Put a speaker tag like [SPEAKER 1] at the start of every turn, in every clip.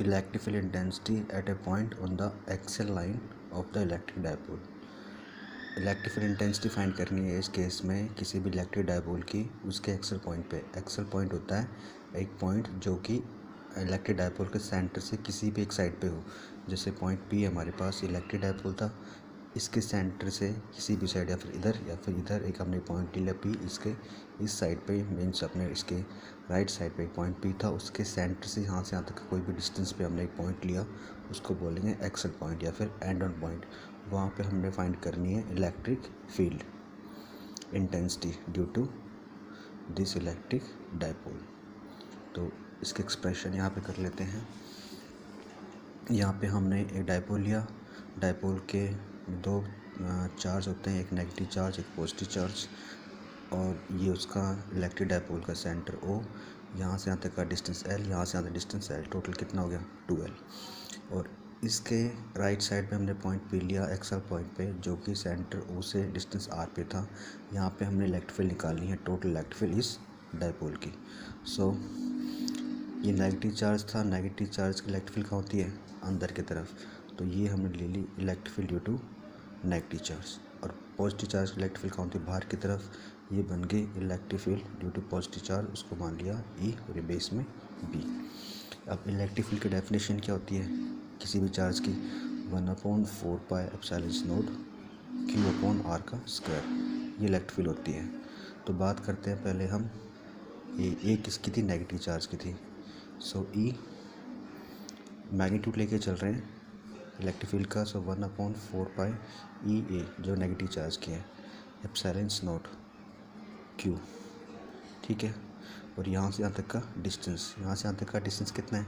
[SPEAKER 1] Electric field intensity at A point on the axle line of the electric dipole. Electric field intensity find करनी है इस case में किसी भी electric dipole की उसके एक्सल पॉइंट पे। एक्सल पॉइंट होता है एक पॉइंट जो कि इलेक्ट्रिक डायपोल के सेंटर से किसी भी एक साइड पे हो। जैसे पॉइंट पी हमारे पास इलेक्ट्रिक डायपोल था, इसके सेंटर से किसी भी साइड या फिर इधर एक हमने पॉइंट लिया पी, इसके इस साइड पे मीन्स अपने इसके राइट साइड पे एक पॉइंट पी था, उसके सेंटर से यहाँ से यहाँ तक कोई भी डिस्टेंस पे हमने एक पॉइंट लिया, उसको बोलेंगे एक्सल पॉइंट या फिर एंड ऑन पॉइंट। वहाँ पे हमने फाइंड करनी है electric field intensity due to this electric dipole. तो इसके एक्सप्रेशन यहाँ पे कर लेते हैं। यहाँ पे हमने एक डायपोल लिया, डायपोल के दो चार्ज होते हैं, एक नेगेटिव चार्ज एक पॉजिटिव चार्ज, और ये उसका इलेक्ट्रिक डायपोल का सेंटर O, यहाँ से यहाँ तक का डिस्टेंस L, यहाँ से यहाँ तक डिस्टेंस L, टोटल कितना हो गया 2L। और इसके राइट साइड पे हमने पॉइंट P लिया एक्सल पॉइंट पे जो कि सेंटर O से डिस्टेंस R पे था। यहाँ पे हमने इलेक्ट्रिक फील्ड निकालनी है, टोटल इलेक्ट्रिक फील्ड इस डायपोल की। सो ये नेगेटिव चार्ज था, नेगेटिव चार्ज की इलेक्ट्रिक फील्ड कहाँ होती है अंदर की तरफ, तो ये हमने ले ली electric field due to negative charge. और पॉजिटिव चार्ज की इलेक्ट्रिक फील्ड कहाँ होती है बाहर की तरफ, ये बन गई electric field due to positive charge, उसको मान लिया E और ये बेस में B। अब इलेक्ट्रिक फील्ड की डेफिनेशन क्या होती है किसी भी चार्ज की, 1/4 पाई एप्सिलॉन नॉट Q/r का स्क्वायर, ये इलेक्ट्रिक फील्ड होती है। तो बात करते हैं पहले हम, ये किसकी थी नेगेटिव चार्ज की थी। सो E मैग्नीट्यूड लेके चल रहे हैं इलेक्ट्रिक फील्ड का, सो 1/4 पाई EA जो नेगेटिव चार्ज की है एप्सिलॉन नॉट Q, ठीक है। और यहाँ से यहाँ तक का डिस्टेंस, यहाँ से यहाँ तक का डिस्टेंस कितना है,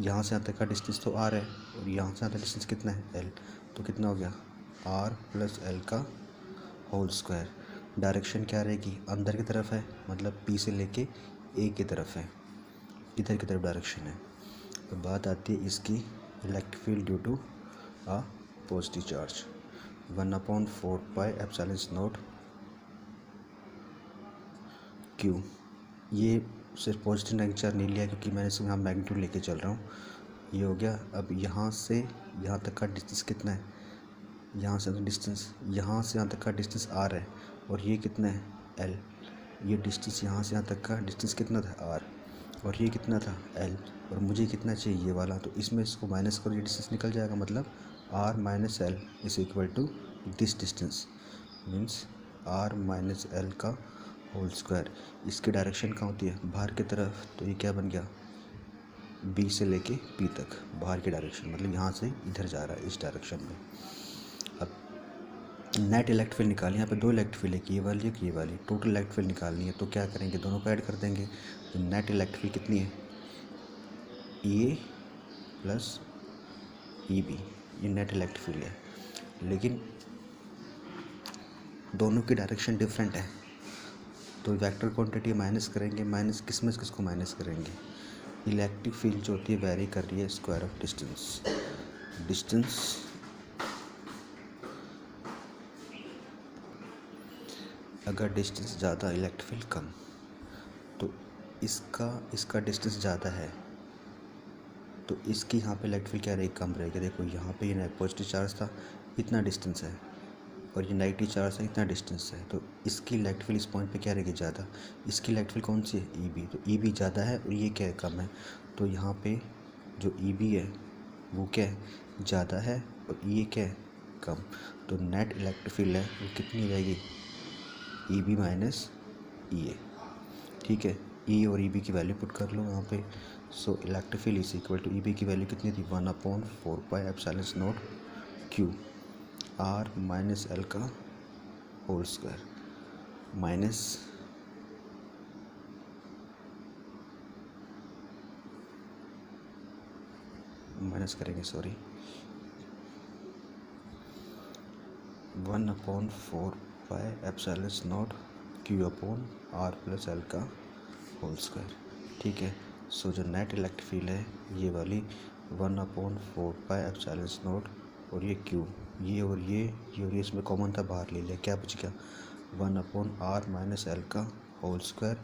[SPEAKER 1] यहाँ से यहाँ तक का डिस्टेंस तो R है, और यहाँ से यहाँ तक डिस्टेंस कितना है L, तो कितना हो गया R + L का होल स्क्वायर। डायरेक्शन क्या रहेगी अंदर की तरफ है, मतलब P से लेके A की तरफ है, इधर की तरफ डायरेक्शन है। तो बात आती है इसकी electric field due to a positive charge, 1/4 pi epsilon naught Q। ये सिर्फ पॉजिटिव नेगेटिव चार्ज नहीं लिया क्योंकि मैंने इसमें यहाँ मैग्नीट्यूड लेके चल रहा हूँ, ये हो गया। अब यहाँ से यहाँ तक का डिस्टेंस कितना है, यहाँ से डिस्टेंस, यहाँ से यहाँ तक का डिस्टेंस R है, और ये कितना है L, ये डिस्टेंस यहाँ से यहाँ तक का डिस्टेंस कितना था R, और ये कितना था L, और मुझे कितना चाहिए ये वाला, तो इसमें इसको माइनस करो, ये डिस्टेंस निकल जाएगा, मतलब R - L is equal to this distance, means R - L का होल स्क्वायर। इसकी डायरेक्शन कहाँ होती है बाहर की तरफ, तो ये क्या बन गया B से लेके P तक बाहर की डायरेक्शन, मतलब यहाँ से इधर जा रहा है इस डायरेक्शन में। अब नेट इलेक्ट्रिक फील्ड निकालनी है, यहाँ पे दो इलेक्ट्रिक फील्ड है, ये वाली एक ये वाली, टोटल इलेक्ट्रिक फील्ड निकालनी है, तो क्या करेंगे दोनों को ऐड कर देंगे। तो नेट इलेक्ट्रिक फील्ड कितनी है EA + EB, ये नेट इलेक्ट्रिक फील्ड है, लेकिन दोनों की डायरेक्शन डिफरेंट है, तो वेक्टर क्वांटिटी माइनस करेंगे, माइनस किसको माइनस करेंगे, इलेक्ट्रिक फील्ड जो होती है वेरी कर रही है स्क्वायर ऑफ डिस्टेंस, अगर डिस्टेंस ज़्यादा इलेक्ट्रिक फील्ड कम, तो इसका डिस्टेंस ज़्यादा है, तो इसकी यहाँ पे इलेक्ट्रिक फील्ड क्या रहेगी कम रहेगी। देखो यहाँ पे ये पॉजिटिव चार्ज था इतना डिस्टेंस है, और ये नेगेटिव चार्ज है इतना डिस्टेंस है, तो इसकी इलेक्ट्रिक फील्ड इस पॉइंट पे क्या रहेगी ज़्यादा। इसकी इलेक्ट्रिक फील्ड कौन सी है EB, तो EB ज़्यादा है और ये क्या है कम है, तो यहाँ पे जो EB है वो क्या है ज़्यादा है और ये क्या है कम, तो नेट इलेक्ट्रिक फील्ड है वो कितनी हो जाएगी EB - EA, ठीक है। E और EB की वैल्यू पुट कर लो यहाँ पे। So electric field is equal to EB की वैल्यू कितनी थी 1/4 pi epsilon naught Q, R - L का होल स्क्वायर, माइनस करेंगे 1/4 pi epsilon naught Q/R + L का होल स्क्वायर, ठीक है। सो जो नेट इलेक्ट्रिक फील्ड है ये वाली 1/4 पाई एप्सिलॉन नॉट, और ये Q, ये और ये इसमें कॉमन था बाहर ले लिया, क्या बच गया 1/R - L का whole square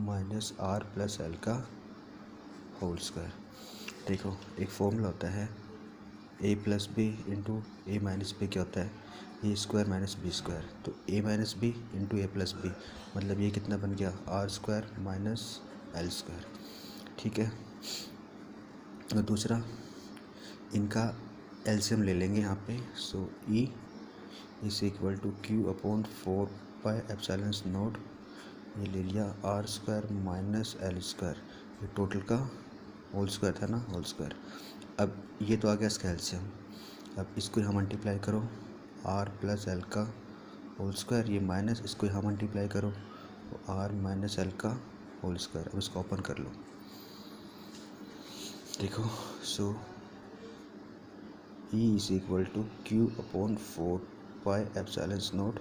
[SPEAKER 1] minus R + L का होल स्क्वायर। देखो एक फॉर्मूला होता है A plus B into A minus B, क्या होता है A square minus B square. तो A minus B into A plus B, मतलब ये कितना बन गया R square minus L square. ठीक है, और दूसरा इनका एलसीएम ले लेंगे यहाँ पे। So E is equal to Q upon 4πε0, ये ले लिया R square minus L square, ये टोटल का होल स्क्वायर था ना, होल स्क्वायर। अब ये तो आ गया इसका एलसीएम, अब इसको यहाँ मल्टीप्लाई करो आर प्लस एल का होल स्क्वायर, ये माइनस इसको यहाँ मल्टीप्लाई करो आर माइनस एल का होल स्क्वायर। अब इसको ओपन कर लो, देखो। So E is equal to Q upon 4πε0,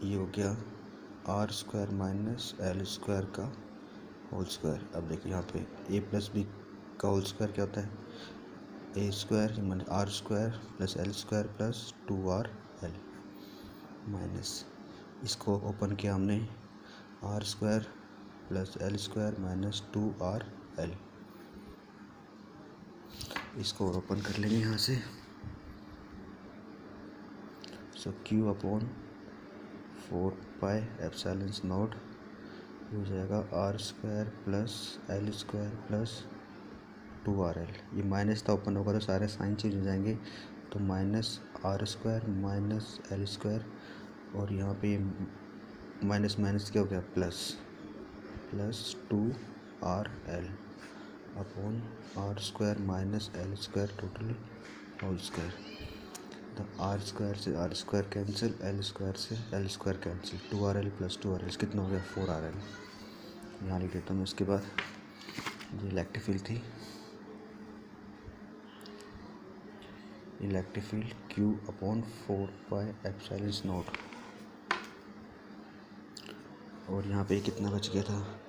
[SPEAKER 1] ये हो गया R square minus L square का होल स्क्वायर। अब देखिए यहाँ पे ए प्लस बी का होल स्क्वायर क्या होता है A square minus R square plus L square plus 2r L, minus इसको ओपन किया हमने R square plus L square minus 2r L, इसको ओपन कर लेंगे यहाँ से। सो क्यू अपॉन 4πε0 हो जाएगा R square plus L square plus 2rl, ये माइनस था ओपन होगा तो सारे साइन चेंज हो जाएंगे, तो minus R square minus L square, और यहाँ पे माइनस माइनस क्या हो गया plus 2rl upon R square minus L square total whole square. तो आर स्क्वायर से R square cancel, L square से L square cancel, 2rl plus 2rl कितना हो गया 4rl, यहाँ लिख देता हूँ। इसके बाद ये इलेक्ट्रिक फील्ड थी, इलेक्ट्रिक फील्ड Q अपॉन 4πε0, और यहाँ पे कितना बच गया था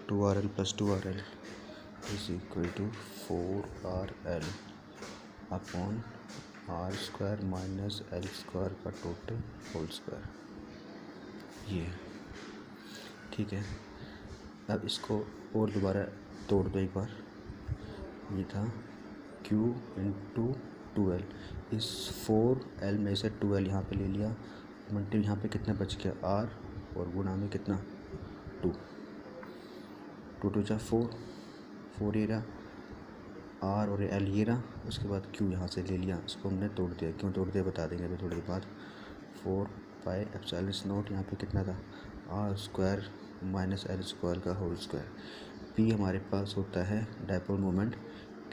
[SPEAKER 1] 2rl plus 2rl is equal to 4rl upon R square minus L square का टोटल होल स्क्वायर, ये ठीक है। अब इसको और दोबारा तोड़ दो एक बार, ये था Q इंटू 2l, इस 4l में से 2l यहाँ पे ले लिया, मल्टी यहाँ पे कितना बच गया r, और गुणा में कितना 2 2 जा 4 ये रहा r और l ये रहा, उसके बाद q यहाँ से ले लिया, इसको हमने तोड़ दिया, क्यों तोड़ दिया बता देंगे अभी थोड़ी देर बाद। 4πε0 यहाँ पे कितना था R square minus L square का होल स्क्वायर। p हमारे पास होता है dipole moment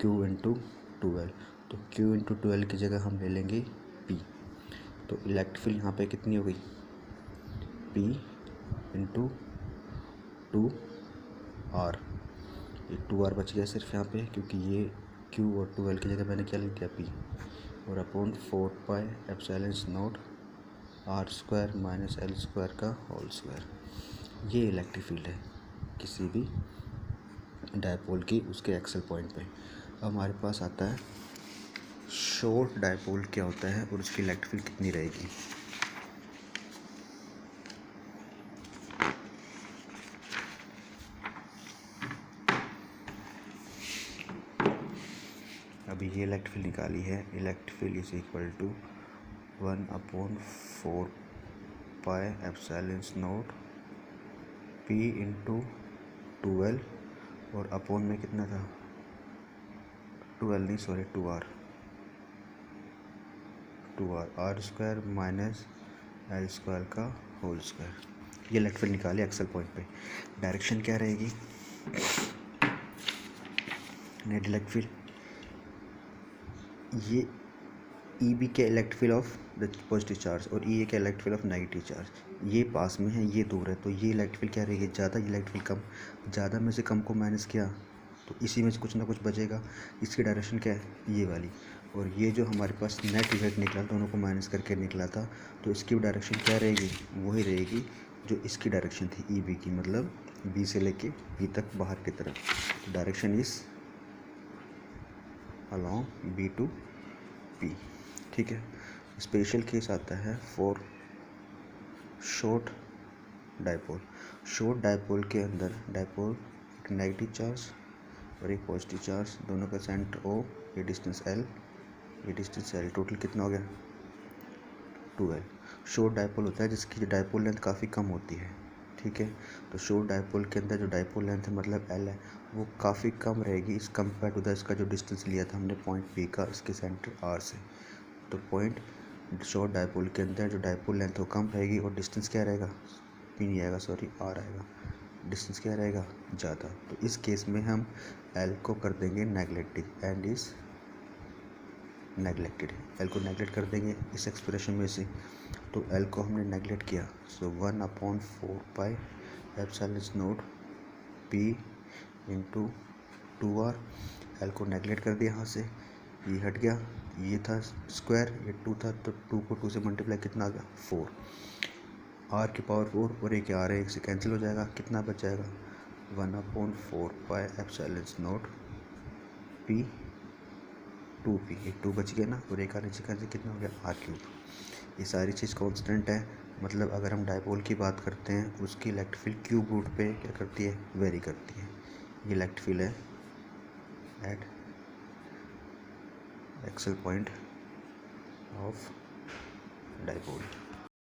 [SPEAKER 1] q into 2l, तो q इंटू 2l की जगह हम ले लेंगे p, तो इलेक्ट्रिक फील्ड यहाँ पे कितनी हो गई p इंटू 2r, ये 2r बच गया सिर्फ यहाँ पे, क्योंकि ये q और 2l की जगह मैंने क्या लिख दिया p, और upon 4πε0 R square minus L square का होल स्क्वायर। ये इलेक्ट्रिक फील्ड है किसी भी डायपोल की उसके एक्सल पॉइंट पे। अब हमारे पास आता है शॉर्ट डायपोल क्या होता है और उसकी इलेक्ट्रिक फील्ड कितनी रहेगी। अभी ये इलेक्ट्रिक फील्ड निकाली है, electric field is equal to 1/4πε0 p into 2l, और अपॉन में कितना था 2l नहीं sorry 2r R square minus L square का होल स्क्वायर। ये इलेक्ट्रिक फील्ड निकाले एक्सल पॉइंट पे। डायरेक्शन क्या रहेगी नेट इलेक्ट्रिक फील्ड, ये ई बी के electric field of the positive charge और ई ए के electric field of negative charge, ये पास में है ये दूर है, तो ये इलेक्ट्रिक फील्ड क्या रहेगी ज़्यादा, इलेक्ट्रिक फील्ड कम, ज़्यादा में से कम को माइनस किया तो इसी में से कुछ ना कुछ बचेगा, इसकी डायरेक्शन क्या है ये वाली, और ये जो हमारे पास नेट इफेक्ट निकला दोनों को माइनस करके निकला था, तो इसकी डायरेक्शन क्या रहेगी वही रहेगी जो इसकी डायरेक्शन थी ई बी की, मतलब बी से लेके बी तक बाहर की तरफ, direction is along B to P. ठीक है, स्पेशल केस आता है for short dipole. Short dipole के अंदर डायपोल एक नेगेटिव चार्ज और एक पॉजिटिव चार्ज, दोनों का सेंटर O, ये डिस्टेंस L, ये डिस्टेंस L, टोटल कितना हो गया 2L। शॉर्ट डायपोल होता है जिसकी डायपोल लेंथ काफ़ी कम होती है, ठीक है। तो शॉर्ट डायपोल के अंदर जो डायपोल लेंथ है मतलब L है वो काफ़ी कम रहेगी इस कंपेयर टू द इसका जो डिस्टेंस लिया था हमने पॉइंट P का इसके सेंटर R से। तो पॉइंट शॉर्ट डायपोल के अंदर जो डायपोल लेंथ वो कम रहेगी और डिस्टेंस क्या रहेगा, P नहीं आएगा सॉरी R आएगा, डिस्टेंस क्या रहेगा ज़्यादा। तो इस केस में हम L को कर देंगे neglected and is neglected, L को नेगलेक्ट कर देंगे इस एक्सप्रेशन में से। तो L को हमने नेगलेक्ट किया, सो 1/4 pi epsilon not P into 2R। L को नेगलेक्ट कर दिया यहाँ से, ये हट गया, ये था स्क्वायर, ये 2 था तो 2 को 2 से मल्टीप्लाई कितना आ गया 4, R की पावर 4 और एक R है, एक से कैंसिल हो जाएगा, कितना बच जाएगा 1/4 pi epsilon not P 2P, एक 2 बच गया ना, और एक आर नीचे से कितना हो गया R3। ये सारी चीज़ कांस्टेंट है, मतलब अगर हम डायपोल की बात करते हैं उसकी इलेक्ट्रिक फील्ड क्यूब रूट पे क्या करती है, वेरी करती है। ये इलेक्ट्रिक फील्ड है at axial point of dipole.